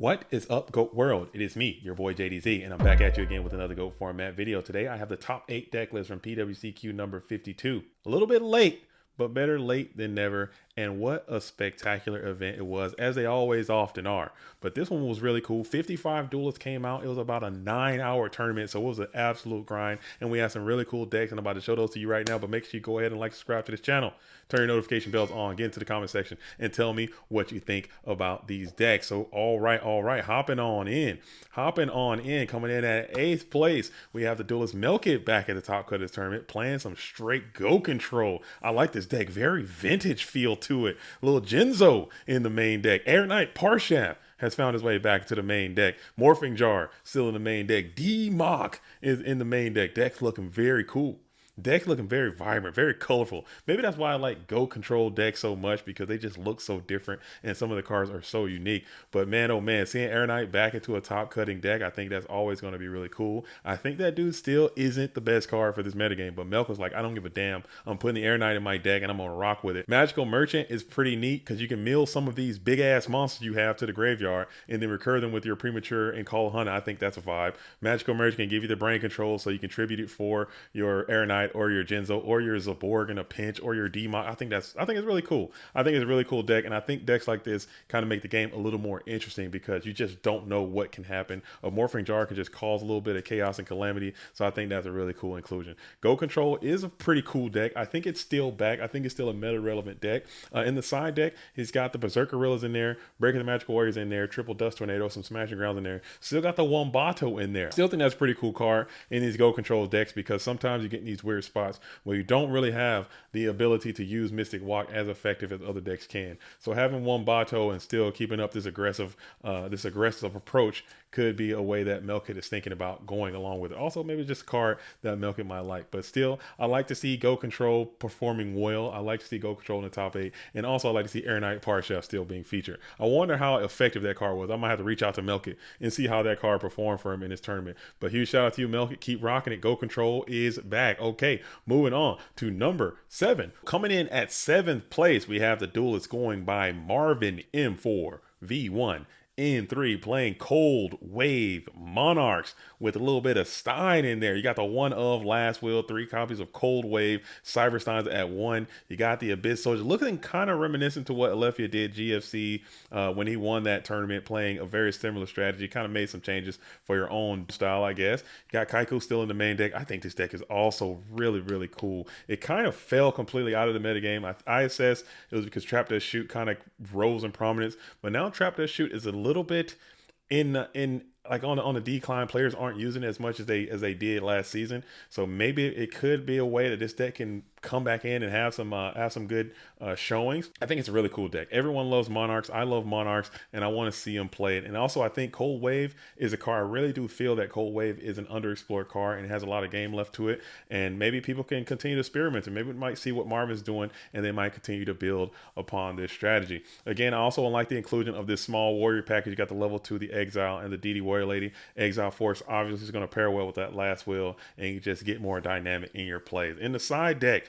What is up, GOAT World? It is me, your boy JDZ, and I'm back at you again with another GOAT format video. Today I have the top 8 deck list from PWCQ number 52. A little bit late, but better late than never. And what a spectacular event it was, as they always often are. But this one was really cool. 55 duelists came out. It was about a 9-hour tournament, so it was an absolute grind. And we had some really cool decks, and I'm about to show those to you right now. But make sure you go ahead and like, subscribe to this channel. Turn your notification bells on. Get into the comment section and tell me what you think about these decks. So all right. Hopping on in. Coming in at 8th place, we have the duelist Milk It back at the top cut of this tournament, playing some straight Go Control. I like this deck. Very vintage feel to it. A little Genzo in the main deck. Air Knight Parshaft has found his way back to the main deck. Morphing Jar still in the main deck. D-Mock is in the main deck. Deck's looking very cool. Deck's looking very vibrant, very colorful. Maybe that's why I like Go Control decks so much, because they just look so different and some of the cards are so unique. But man, oh man, seeing Air Knight back into a top cutting deck, I think that's always going to be really cool. I think that dude still isn't the best card for this metagame, but Melk was like, I don't give a damn. I'm putting the Air Knight in my deck and I'm going to rock with it. Magical Merchant is pretty neat because you can mill some of these big ass monsters you have to the graveyard and then recur them with your Premature and Call Hunter. I think that's a vibe. Magical Merchant can give you the brain control so you can tribute it for your Air Knight or your Genzo or your Zaborg in a pinch or your D-Mock. I think it's really cool. I think it's a really cool deck, and I think decks like this kind of make the game a little more interesting because you just don't know what can happen. A Morphing Jar can just cause a little bit of chaos and calamity, so I think that's a really cool inclusion. Go Control is a pretty cool deck. I think it's still back. I think it's still a meta-relevant deck. In the side deck, he's got the Berserker Gorillas in there, Breaking the Magical Warriors in there, Triple Dust Tornado, some Smashing Grounds in there. Still got the Wombato in there. Still think that's a pretty cool card in these Go Control decks because sometimes you get in these weird spots where you don't really have the ability to use Mystic Walk as effective as other decks can. So having Wombato and still keeping up this aggressive approach could be a way that Melkit is thinking about going along with it. Also, maybe just a card that Melkit might like. But still, I like to see Go Control performing well. I like to see Go Control in the top 8. And also, I like to see Air Knight Parshaft still being featured. I wonder how effective that card was. I might have to reach out to Melkit and see how that card performed for him in this tournament. But huge shout out to you, Melkit. Keep rocking it. Go Control is back. Okay, moving on to number 7. Coming in at 7th place, we have the duelist going by Marvin M4 V1 N3, playing Cold Wave Monarchs with a little bit of Stein in there. You got the one of Last Will, 3 copies of Cold Wave, Cybersteins at 1. You got the Abyss Soldier, looking kind of reminiscent to what Alethea did GFC when he won that tournament, playing a very similar strategy. Kind of made some changes for your own style, I guess. You got Kaiku still in the main deck. I think this deck is also really, really cool. It kind of fell completely out of the metagame. I assess it was because Trap Does Shoot kind of rose in prominence, but now Trap Does Shoot is a little bit in like on a decline. Players aren't using it as much as they did last season, so maybe it could be a way that this deck can come back in and have some good showings. I think it's a really cool deck. Everyone loves Monarchs. I love Monarchs, and I want to see them play it. And also, I think Cold Wave is a card. I really do feel that Cold Wave is an underexplored card and has a lot of game left to it. And maybe people can continue to experiment, and maybe we might see what Marvin's doing, and they might continue to build upon this strategy. Again, I also like the inclusion of this small warrior package. You got the level 2, the Exile, and the DD Warrior Lady. Exile Force obviously is going to pair well with that Last Will, and you just get more dynamic in your plays. In the side deck,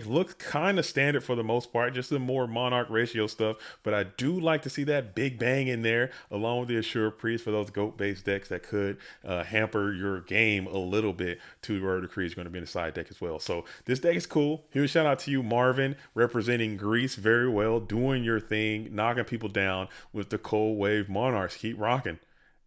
looks kind of standard for the most part, just the more Monarch ratio stuff, but I do like to see that Big Bang in there along with the Assured Priest for those GOAT based decks that could hamper your game a little bit. Two Word Decree is going to be in the side deck as well. So this deck is cool. Huge shout out to you, Marvin, representing Greece very well, doing your thing, knocking people down with the Cold Wave Monarchs. Keep rocking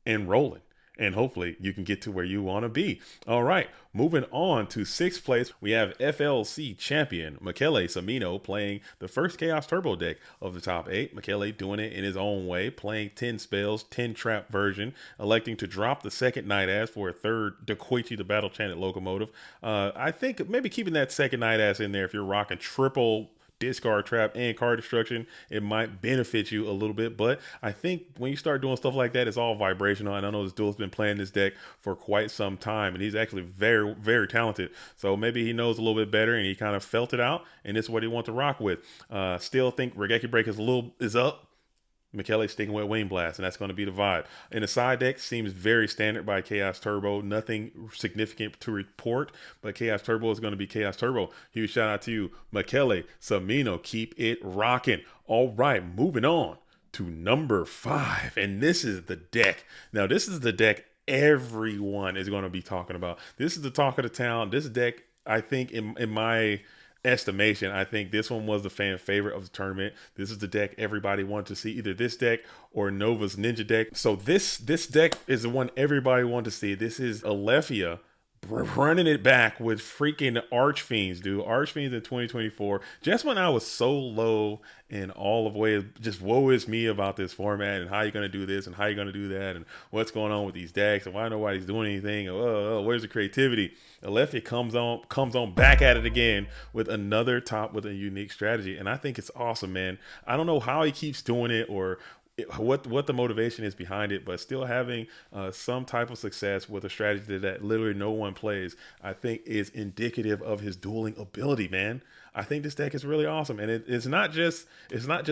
and rolling, and hopefully you can get to where you want to be. All right, moving on to 6th place, we have FLC champion Michele Samino playing the first Chaos Turbo deck of the top 8. Michele doing it in his own way, playing 10 spells, 10 trap version, electing to drop the second Night Ass for a third Dequechi the Battle Chanted Locomotive. I think maybe keeping that second Night Ass in there if you're rocking triple discard trap and card destruction, it might benefit you a little bit. But I think when you start doing stuff like that, it's all vibrational. And I know this duelist been playing this deck for quite some time, and he's actually very, very talented. So maybe he knows a little bit better and he kind of felt it out, and this is what he wants to rock with. Still think Regeki Break is up. Michele sticking with Wing Blast, and that's going to be the vibe. In the side deck, seems very standard by Chaos Turbo. Nothing significant to report, but Chaos Turbo is going to be Chaos Turbo. Huge shout out to you, Michele Samino. Keep it rocking. All right, moving on to number 5. And this is the deck. Now, this is the deck everyone is going to be talking about. This is the talk of the town. This deck, I think, in my estimation, I think this one was the fan favorite of the tournament. This is the deck everybody wanted to see, either this deck or Nova's Ninja deck. So this deck is the one everybody wanted to see. This is Alethea running it back with freaking Archfiends, dude. Archfiends in 2024. Just when I was so low in all of ways, just woe is me about this format and how you're going to do this and how you're going to do that and what's going on with these decks and why nobody's doing anything. Where's the creativity? Alethea comes on back at it again with another top with a unique strategy. And I think it's awesome, man. I don't know how he keeps doing it or what the motivation is behind it, but still having some type of success with a strategy that literally no one plays, I think is indicative of his dueling ability, man. I think this deck is really awesome, and it's not just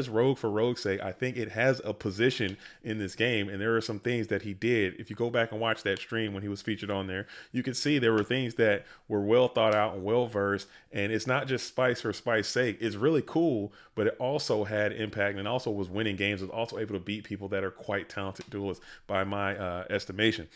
rogue for rogue's sake. I think it has a position in this game, and there are some things that he did. If you go back and watch that stream when he was featured on there, you can see there were things that were well thought out and well versed, and it's not just spice for spice's sake. It's really cool, but it also had impact and also was winning games. It was also able to beat people that are quite talented duelists by my estimation.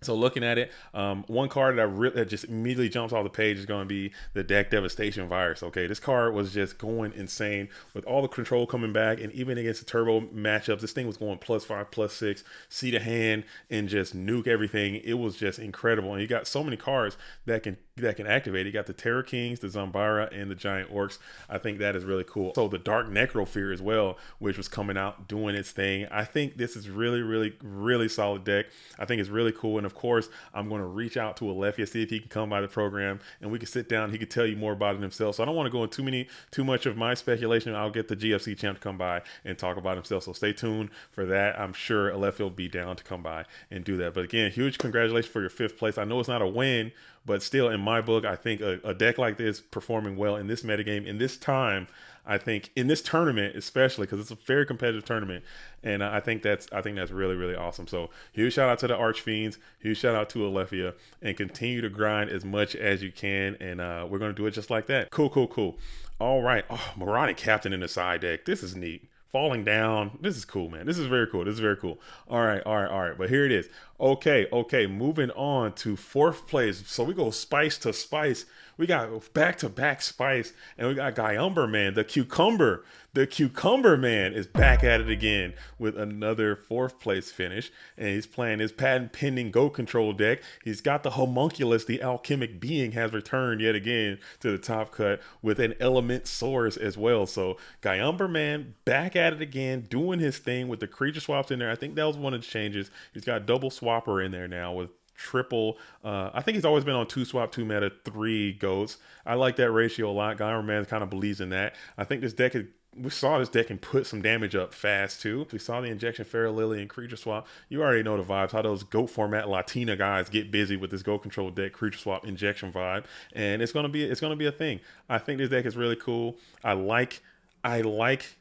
So looking at it, one card that just immediately jumps off the page is going to be the Deck Devastation Virus. Okay, this card was just going insane with all the control coming back, and even against the turbo matchups, this thing was going +5, +6, see the hand, and just nuke everything. It was just incredible, and you got so many cards that can activate. You got the Terror Kings, the Zambara, and the Giant Orcs. I think that is really cool. So the Dark Necrofear as well, which was coming out doing its thing. I think this is really, really, really solid deck. I think it's really cool. And of course, I'm going to reach out to Alethea, see if he can come by the program and we can sit down. He could tell you more about it himself. So I don't want to go into too much of my speculation. I'll get the GFC champ to come by and talk about himself. So stay tuned for that. I'm sure Alethea will be down to come by and do that. But again, huge congratulations for your 5th place. I know it's not a win, but still, in my book, I think a deck like this performing well in this metagame, in this time, I think in this tournament, especially because it's a very competitive tournament, and I think that's really, really awesome. So huge shout out to the Archfiends, huge shout out to Alethea, and continue to grind as much as you can, and we're gonna do it just like that. Cool. All right, Moronic Captain in the side deck. This is neat. Falling down. This is cool, man. This is very cool. All right. But here it is. Okay. Moving on to 4th place. So we go spice to spice. We got back-to-back spice, and we got Guyumber Man, the Cucumber. The Cucumber Man is back at it again with another 4th place finish, and he's playing his patent-pending Go Control deck. He's got the Homunculus, the Alchemic Being, has returned yet again to the top cut with an Element Source as well. So Guyumber Man back at it again, doing his thing with the creature swaps in there. I think that was one of the changes. He's got double swapper in there now with triple. I think he's always been on 2 swap, 2 meta, 3 goats. I like that ratio a lot. Guyumber Man kind of believes in that. I think this deck we saw this deck can put some damage up fast too. We saw the injection Feral Lily and creature swap. You already know the vibes, how those GOAT format Latina guys get busy with this Go Control deck creature swap injection vibe, and it's gonna be a thing. I think this deck is really cool. I like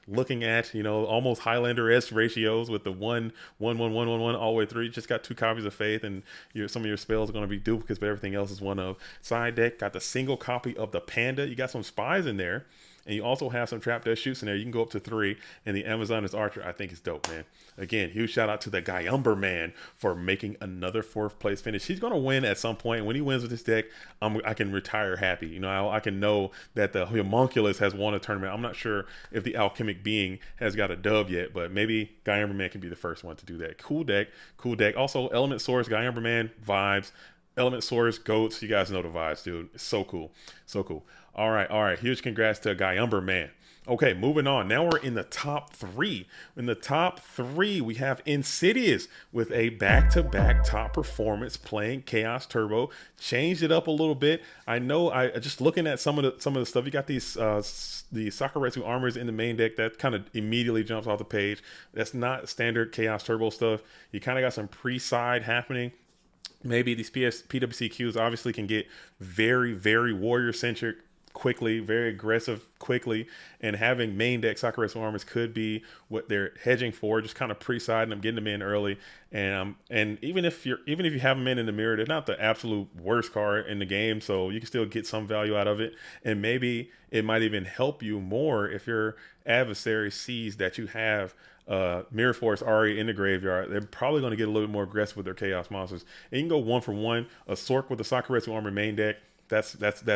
looking at, almost Highlander-esque ratios with the 1/1/1/1/1 all the way through. You just got 2 copies of Faith, and some of your spells are going to be duplicates, but everything else is one of. Side deck got the single copy of the Panda. You got some spies in there, and you also have some Trap Death Shoots in there. You can go up to 3, and the Amazoness Archer, I think, is dope, man. Again, huge shout out to the Guyumber Man for making another 4th place finish. He's going to win at some point. When he wins with this deck, I can retire happy. I can know that the Homunculus has won a tournament. I'm not sure if the Alchemic Being has got a dub yet, but maybe Guyumber Man can be the first one to do that. Cool deck. Also, Element Source, Guyumber Man vibes. Element Source, goats. You guys know the vibes, dude. It's so cool. All right. Huge congrats to Guyumber Man. Okay, moving on. Now we're in the top 3. In the top 3, we have Insidious with a back-to-back top performance playing Chaos Turbo. Changed it up a little bit. I know. I just looking at some of the stuff. You got these the Sakuretsu armors in the main deck that kind of immediately jumps off the page. That's not standard Chaos Turbo stuff. You kind of got some pre-side happening. Maybe these PWCQs obviously can get very, very warrior-centric quickly, very aggressive quickly, and having main deck Sakuretsu armors could be what they're hedging for, just kind of pre-siding them, getting them in early, and even if you have them in the mirror, they're not the absolute worst card in the game, so you can still get some value out of it, and maybe it might even help you more if your adversary sees that you have Mirror Force already in the graveyard, they're probably going to get a little bit more aggressive with their Chaos Monsters. And you can go 1-for-1, a Sork with the Sakuretsu Armor main deck. That's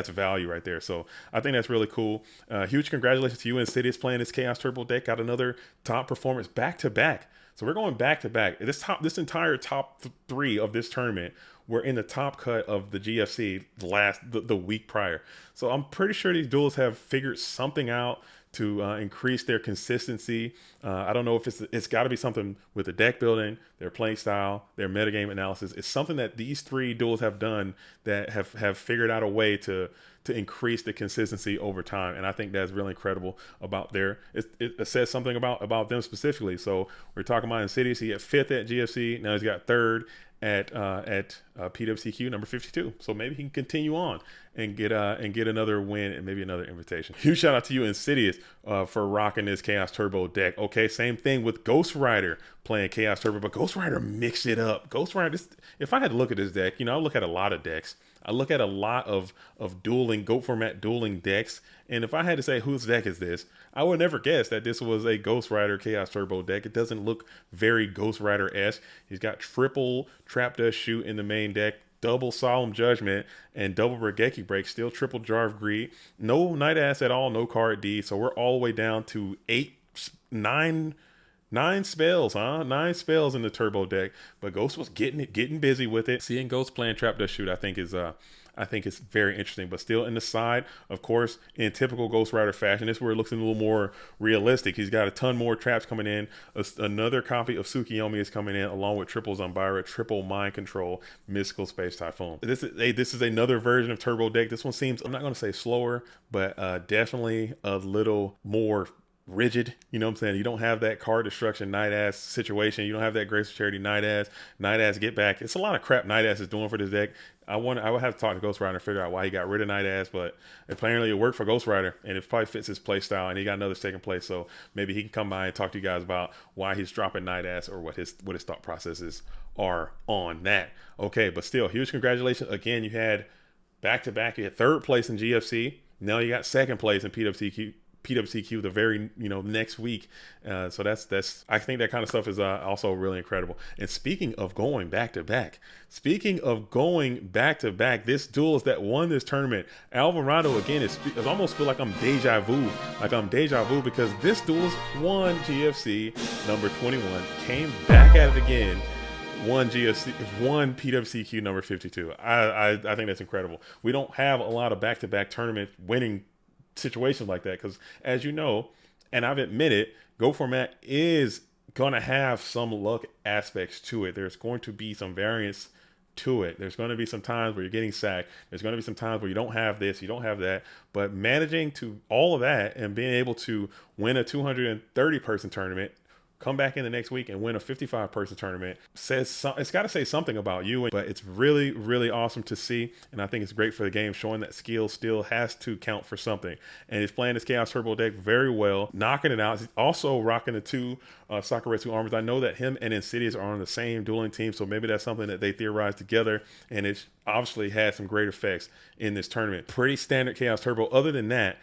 value right there. So I think that's really cool. Huge congratulations to you, Insidious, playing this Chaos Turbo deck. Got another top performance back to back. So we're going back to back. This entire top 3 of this tournament were in the top cut of the GFC the week prior. So I'm pretty sure these duels have figured something out to increase their consistency. I don't know if it's got to be something with the deck building, their playing style, their metagame analysis. It's something that these 3 duels have done that have figured out a way to increase the consistency over time. And I think that's really incredible about it says something about them specifically. So we're talking about Insidious. He got 5th at GFC. Now he's got 3rd at PWCQ number 52. So maybe he can continue on and get another win and maybe another invitation. Huge shout out to you, Insidious, for rocking this Chaos Turbo deck. Okay, same thing with Ghost Rider playing Chaos Turbo, but Ghost Rider mixed it up. Ghost Rider, if I had to look at this deck, I look at a lot of decks. I look at a lot of dueling, GOAT format dueling decks. And if I had to say whose deck is this, I would never guess that this was a Ghost Rider Chaos Turbo deck. It doesn't look very Ghost Rider-esque. He's got triple Trap Dust Shoot in the main deck, double Solemn Judgment, and double Regeki Break, still triple Jar of Greed. No Night Ass at all, no card D. So we're all the way down to 9 spells, huh? 9 spells in the Turbo deck. But Ghost was getting busy with it. Seeing Ghost playing Trap Dust Shoot, I think is very interesting. But still in the side, of course, in typical Ghost Rider fashion, this is where it looks a little more realistic. He's got a ton more traps coming in. Another copy of Tsukiyomi is coming in, along with triple Zambira, triple Mind Control, Mystical Space Typhoon. This is another version of Turbo deck. This one seems, I'm not going to say slower, but definitely a little more rigid. You know what I'm saying? You don't have that card destruction Night Ass situation. You don't have that Grace of Charity Night Ass get back. It's a lot of crap Night Ass is doing for this deck. I would have to talk to Ghost Rider and figure out why he got rid of Night Ass, but apparently it worked for Ghost Rider and it probably fits his play style, and he got another taking place. So maybe he can come by and talk to you guys about why he's dropping Night Ass or what his thought processes are on that. Okay, but still, huge congratulations. Again, you had back-to-back. You had 3rd place in GFC. Now you got 2nd place in PWCQ the very next week. So that's I think that kind of stuff is also really incredible. And speaking of going back to back, this duelist that won this tournament, Alvarado, again, it almost feel like I'm deja vu because this duelist won GFC number 21, came back at it again, won PWCQ number 52. I think that's incredible. We don't have a lot of back-to-back tournament winning situations like that because, as you know, and I've admitted, Go format is going to have some luck aspects to it. There's going to be some variance to it. There's going to be some times where you're getting sacked. There's going to be some times where you don't have this, you don't have that. But managing to all of that and being able to win a 230 person tournament, come back in the next week and win a 55-person tournament it's got to say something about you. But it's really, really awesome to see, and I think it's great for the game, showing that skill still has to count for something. And he's playing this Chaos Turbo deck very well, knocking it out. He's also rocking the 2 Sakuretsu armors. I know that him and Insidious are on the same dueling team, so maybe that's something that they theorized together, and it's obviously had some great effects in this tournament. Pretty standard Chaos Turbo. Other than that,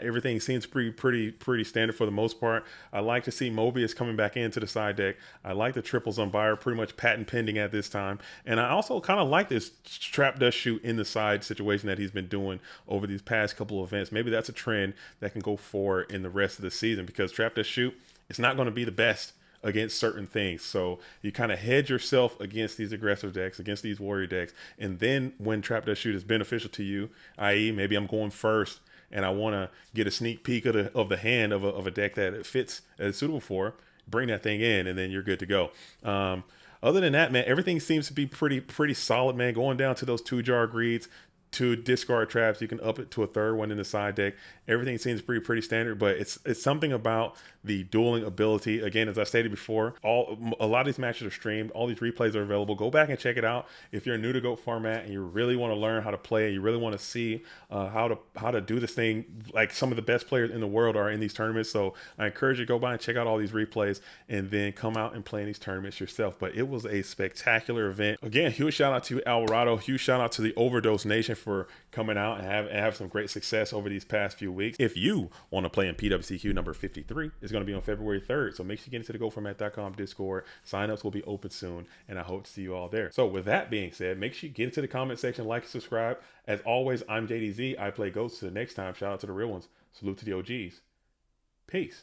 everything seems pretty standard for the most part. I like to see Mobius coming back into the side deck. I like the triples on Buyer, pretty much patent pending at this time. And I also kind of like this Trap Dust Shoot in the side situation that he's been doing over these past couple of events. Maybe that's a trend that can go forward in the rest of the season, because Trap Dust Shoot, it's not going to be the best against certain things. So you kind of hedge yourself against these aggressive decks, against these warrior decks. And then when Trap Dust Shoot is beneficial to you, i.e. maybe I'm going first and I want to get a sneak peek of the hand of a deck that it fits, that it's suitable for, bring that thing in, and then you're good to go. Other than that, man, everything seems to be pretty solid, man. Going down to those 2 Jar Greeds, 2 discard traps, you can up it to a 3rd one in the side deck. Everything seems pretty standard, but it's something about the dueling ability. Again, as I stated before, a lot of these matches are streamed. All these replays are available. Go back and check it out. If you're new to GOAT format and you really want to learn how to play, you really want to see how to do this thing like some of the best players in the world are in these tournaments. So I encourage you to go by and check out all these replays and then come out and play in these tournaments yourself. But it was a spectacular event. Again, huge shout out to Alvarado. Huge shout out to the Overdose Nation for coming out and have some great success over these past few weeks. If you want to play in PWCQ number 53, it's going to be on February 3rd. So make sure you get into the GoFormat.com Discord. Signups will be open soon, and I hope to see you all there. So with that being said, make sure you get into the comment section, like and subscribe. As always, I'm JDZ. I play Ghosts. Till the next time, shout out to the real ones. Salute to the OGs. Peace.